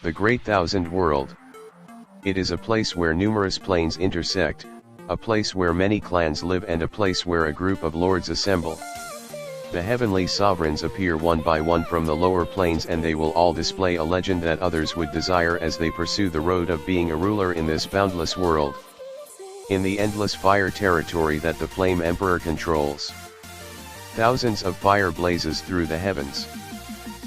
The Great Thousand World. It is a place where numerous planes intersect, a place where many clans live, and a place where a group of lords assemble. The heavenly sovereigns appear one by one from the lower planes, and they will all display a legend that others would desire as they pursue the road of being a ruler in this boundless world. In the endless fire territory that the Flame Emperor controls. Thousands of fire blazes through the heavens.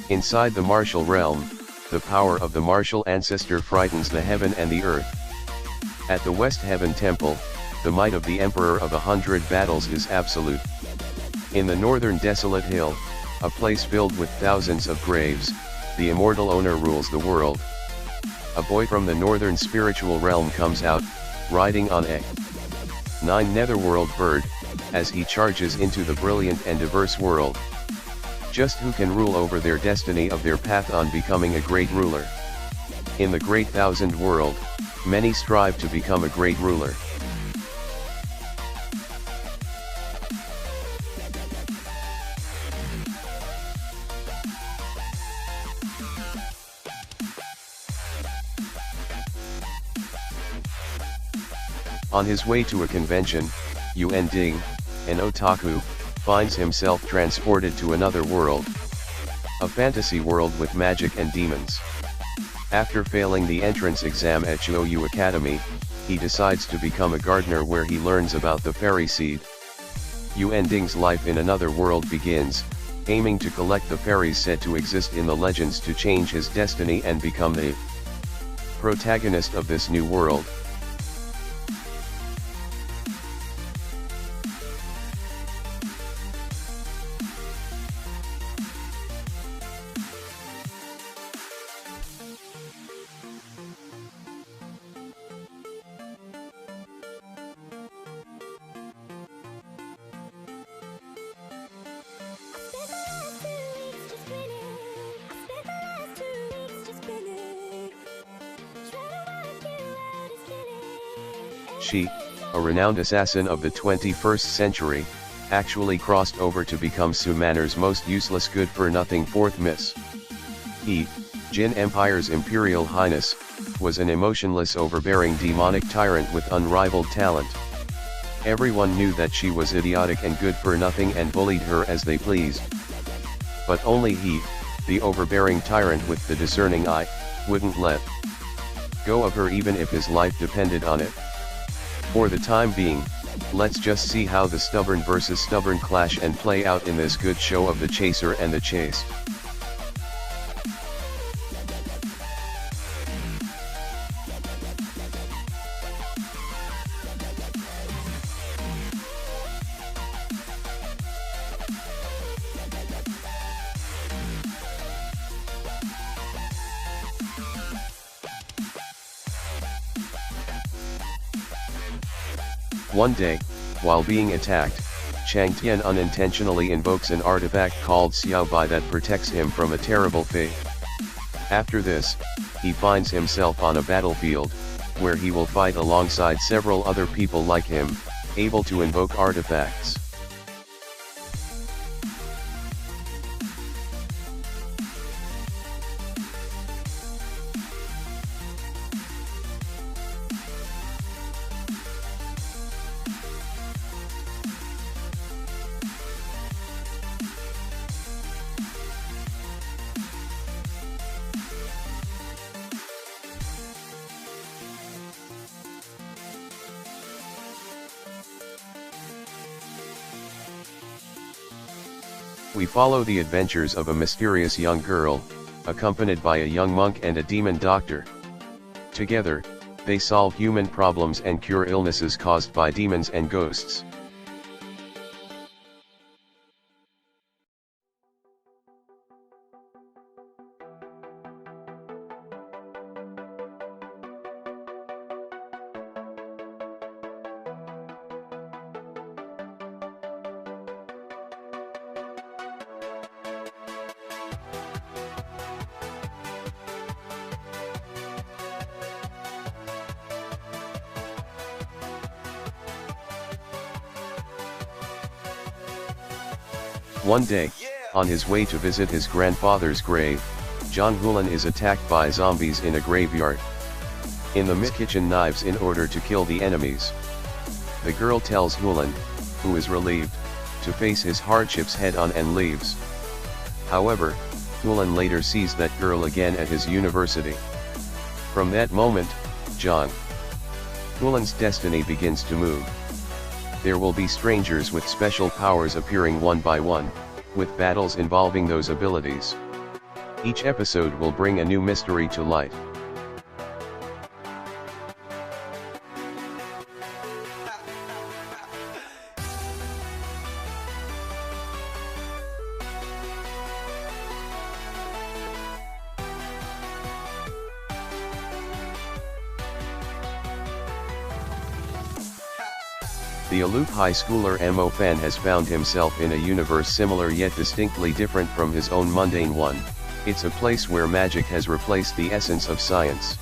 Inside the martial realm, the power of the martial ancestor frightens the heaven and the earth. At the West Heaven Temple, the might of the Emperor of 100 battles is absolute. In the northern desolate hill, a place filled with thousands of graves, the immortal owner rules the world. A boy from the northern spiritual realm comes out, riding on a 9 netherworld bird, as he charges into the brilliant and diverse world. Just who can rule over their destiny of their path on becoming a great ruler? In the Great Thousand World, many strive to become a great ruler. On his way to a convention, Yuan Ding, an otaku, finds himself transported to another world. A fantasy world with magic and demons. After failing the entrance exam at Chuoyu Academy, he decides to become a gardener where he learns about the fairy seed. Yuan Ding's life in another world begins, aiming to collect the fairies said to exist in the legends to change his destiny and become the protagonist of this new world. She, a renowned assassin of the 21st century, actually crossed over to become Sumanor's most useless good-for-nothing fourth miss. He, Jin Empire's Imperial Highness, was an emotionless, overbearing demonic tyrant with unrivaled talent. Everyone knew that she was idiotic and good for nothing and bullied her as they pleased. But only he, the overbearing tyrant with the discerning eye, wouldn't let go of her even if his life depended on it. For the time being, let's just see how the stubborn versus stubborn clash and play out in this good show of the chaser and the chased. One day, while being attacked, Chang Tian unintentionally invokes an artifact called Xiao Bai that protects him from a terrible fate. After this, he finds himself on a battlefield, where he will fight alongside several other people like him, able to invoke artifacts. We follow the adventures of a mysterious young girl, accompanied by a young monk and a demon doctor. Together, they solve human problems and cure illnesses caused by demons and ghosts. One day, on his way to visit his grandfather's grave, Zhang Hulan is attacked by zombies in a graveyard. In the kitchen knives in order to kill the enemies. The girl tells Hulan, who is relieved, to face his hardships head on and leaves. However, Hulan later sees that girl again at his university. From that moment, Zhang Hulan's destiny begins to move. There will be strangers with special powers appearing one by one, with battles involving those abilities. Each episode will bring a new mystery to light. The aloof high schooler Mo Fan has found himself in a universe similar yet distinctly different from his own mundane one. It's a place where magic has replaced the essence of science.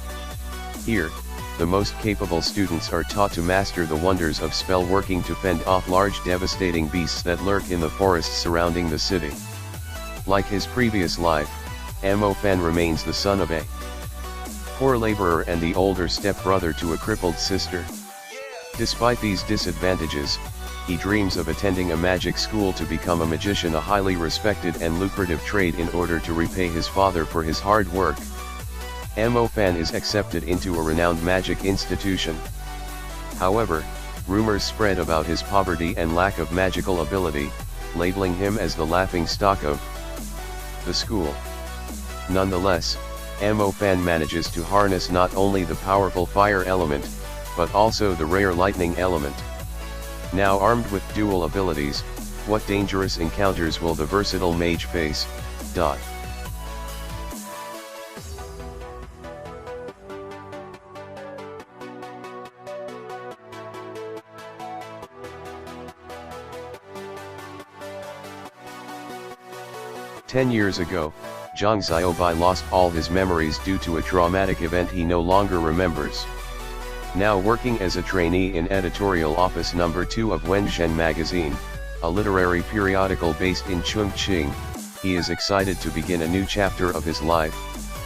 Here, the most capable students are taught to master the wonders of spell working to fend off large devastating beasts that lurk in the forests surrounding the city. Like his previous life, Mo Fan remains the son of a poor laborer and the older stepbrother to a crippled sister. Despite these disadvantages, he dreams of attending a magic school to become a magician, a highly respected and lucrative trade, in order to repay his father for his hard work. Mo Fan is accepted into a renowned magic institution. However, rumors spread about his poverty and lack of magical ability, labeling him as the laughingstock of the school. Nonetheless, Mo Fan manages to harness not only the powerful fire element, but also the rare lightning element. Now armed with dual abilities, what dangerous encounters will the versatile mage face? 10 years ago, Zhang Xiaobai lost all his memories due to a traumatic event he no longer remembers. Now working as a trainee in editorial office number 2 of Wenzhen magazine, a literary periodical based in Chongqing, he is excited to begin a new chapter of his life.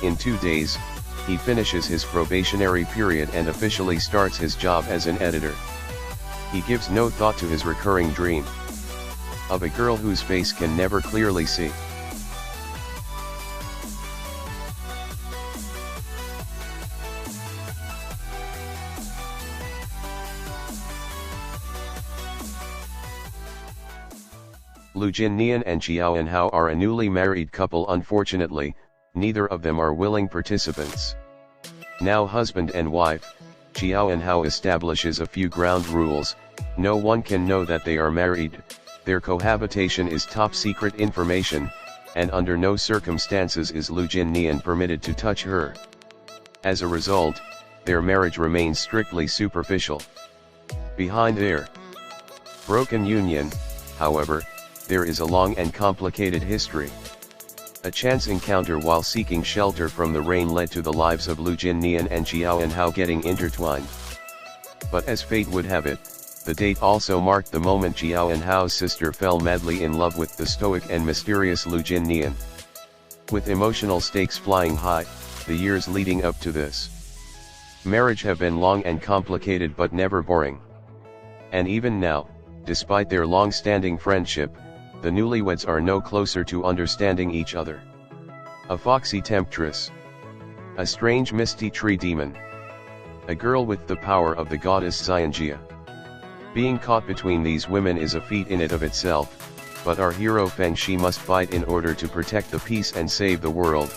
In 2 days, he finishes his probationary period and officially starts his job as an editor. He gives no thought to his recurring dream of a girl whose face can never clearly see. Lu Jinnian and Xiao Enhao are a newly married couple. Unfortunately, neither of them are willing participants. Now husband and wife, Xiao Enhao establishes a few ground rules. No one can know that they are married, their cohabitation is top secret information, and under no circumstances is Lu Jinnian permitted to touch her. As a result, their marriage remains strictly superficial. Behind their broken union, however, there is a long and complicated history. A chance encounter while seeking shelter from the rain led to the lives of Lu Jinnian and Xiao Enhao getting intertwined. But as fate would have it, the date also marked the moment Xiao Enhao's sister fell madly in love with the stoic and mysterious Lu Jinnian. With emotional stakes flying high, the years leading up to this marriage have been long and complicated but never boring. And even now, despite their long-standing friendship, the newlyweds are no closer to understanding each other. A foxy temptress. A strange misty tree demon. A girl with the power of the goddess Xianjia. Being caught between these women is a feat in it of itself, but our hero Feng Shi must fight in order to protect the peace and save the world.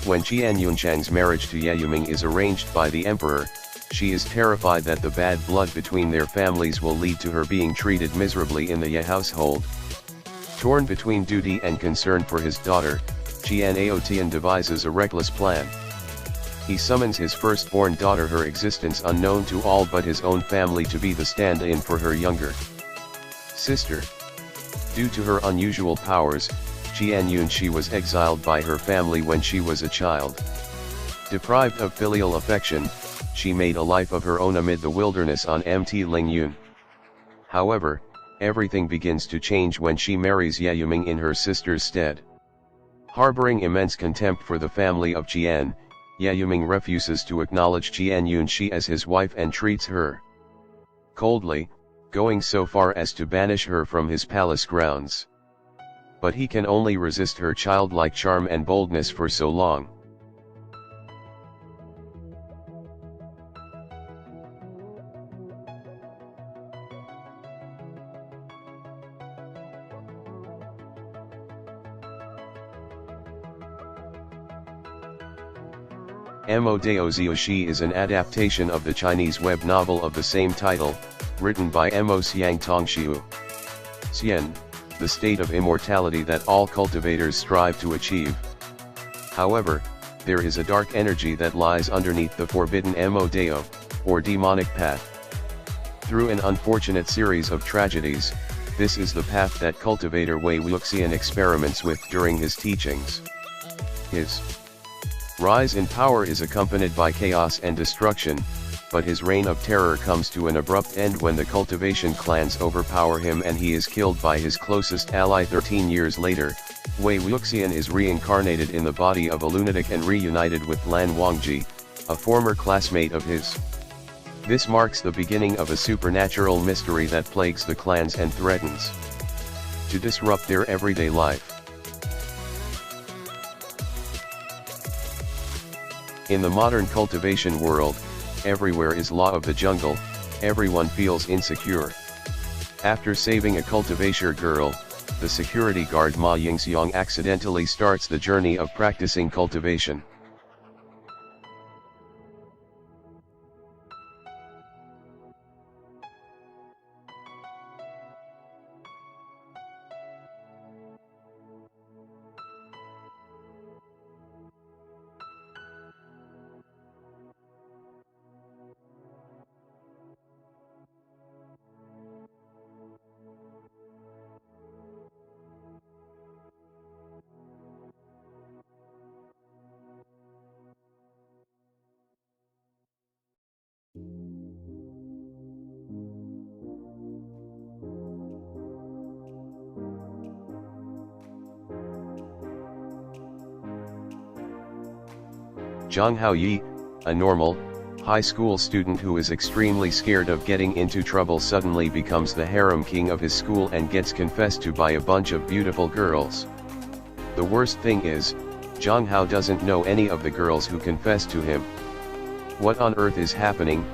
When Qian Yunchang's marriage to Ye Yuming is arranged by the emperor, she is terrified that the bad blood between their families will lead to her being treated miserably in the Ye household. Torn between duty and concern for his daughter, Qian Aotian devises a reckless plan. He summons his firstborn daughter, her existence unknown to all but his own family, to be the stand-in for her younger sister. Due to her unusual powers, Jian Yunxi was exiled by her family when she was a child. Deprived of filial affection, she made a life of her own amid the wilderness on Mt Lingyun. However, everything begins to change when she marries Ye Yuming in her sister's stead. Harboring immense contempt for the family of Jian, Ye Yuming refuses to acknowledge Jian Yunxi as his wife and treats her coldly, going so far as to banish her from his palace grounds. But he can only resist her childlike charm and boldness for so long. Mo Dao Zioxi is an adaptation of the Chinese web novel of the same title, written by Mo Xiang Tongxiu. Xian, the state of immortality that all cultivators strive to achieve. However, there is a dark energy that lies underneath the forbidden Mo Dao, or demonic path. Through an unfortunate series of tragedies, this is the path that cultivator Wei Wuxian experiments with during his teachings. His rise in power is accompanied by chaos and destruction, but his reign of terror comes to an abrupt end when the cultivation clans overpower him and he is killed by his closest ally. 13 years later, Wei Wuxian is reincarnated in the body of a lunatic and reunited with Lan Wangji, a former classmate of his. This marks the beginning of a supernatural mystery that plagues the clans and threatens to disrupt their everyday life. In the modern cultivation world, everywhere is law of the jungle, everyone feels insecure. After saving a cultivator girl, the security guard Ma Yingxiang accidentally starts the journey of practicing cultivation. Zhang Haoyi, a normal, high school student who is extremely scared of getting into trouble, suddenly becomes the harem king of his school and gets confessed to by a bunch of beautiful girls. The worst thing is, Zhang Hao doesn't know any of the girls who confessed to him. What on earth is happening?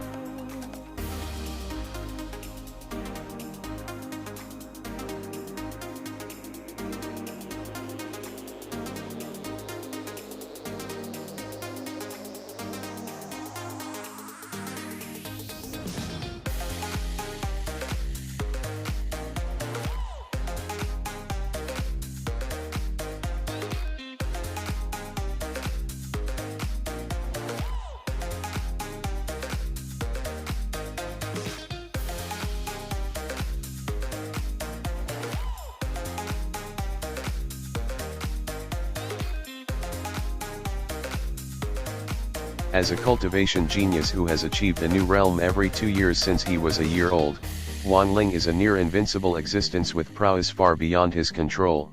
As a cultivation genius who has achieved a new realm every 2 years since he was a year old, Wang Ling is a near-invincible existence with prowess far beyond his control.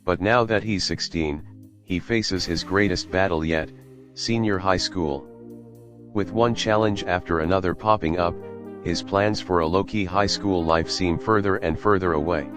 But now that he's 16, he faces his greatest battle yet, senior high school. With one challenge after another popping up, his plans for a low-key high school life seem further and further away.